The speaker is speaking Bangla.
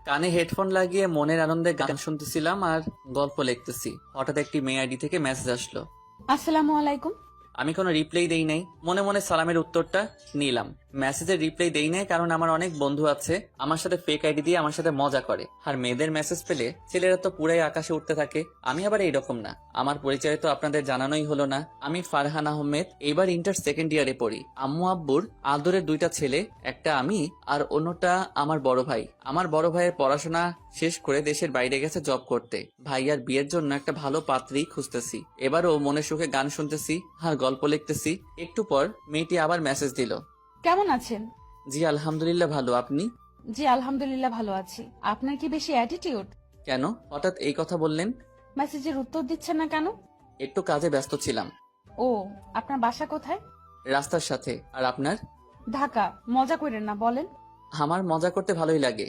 কানে হেডফোন লাগিয়ে মনের আনন্দে গান শুনতেছিলাম আর গল্প লিখতেছি। হঠাৎ একটি মেয়ে আইডি থেকে মেসেজ আসলো। আসসালামু আলাইকুম। আমি কোনো রিপ্লাই দেই নাই, মনে মনে সালামের উত্তরটা নিলাম। মেসেজের রিপ্লাই দেই নাই কারণ আমার অনেক বন্ধু আছে আমার সাথে ফেক আইডি দিয়ে আমার সাথে মজা করে, আর মেয়েদের মেসেজ পেলে ছেলেরা তো পুরাই আকাশে উঠতে থাকে। আমি আবার এইরকম না। আমার পরিচয় তো আপনাদের জানানোই হলো না। আমি ফারহান আহমেদ, এবার ইন্টার সেকেন্ড ইয়ারে পড়ি। আম্মু আব্বুর আদরের দুইটা ছেলে, একটা আমি আর অন্যটা আমার বড় ভাই। আমার বড় ভাইয়ের পড়াশোনা শেষ করে দেশের বাইরে গেছে জব করতে। ভাইয়ার বিয়ের জন্য একটা ভালো পাত্রী খুঁজতেছি। এবারও মনে সুখে গান শুনতেছি আর গল্প লিখতেছি। একটু পর মেয়েটি আবার মেসেজ দিল। কেমন আছেন? জি আলহামদুলিল্লাহ ভালো, আপনি? জি আলহামদুলিল্লাহ ভালো আছি। আপনার কি বেশি অ্যাটিটিউড? কেন হঠাৎ এই কথা বললেন? মেসেজের উত্তর দিচ্ছেন না কেন? একটু কাজে ব্যস্ত ছিলাম। ও, আপনার বাসা কোথায়? রাস্তার সাথে। আর আপনার? ঢাকা। মজা করেন না, বলেন। আমার মজা করতে ভালোই লাগে,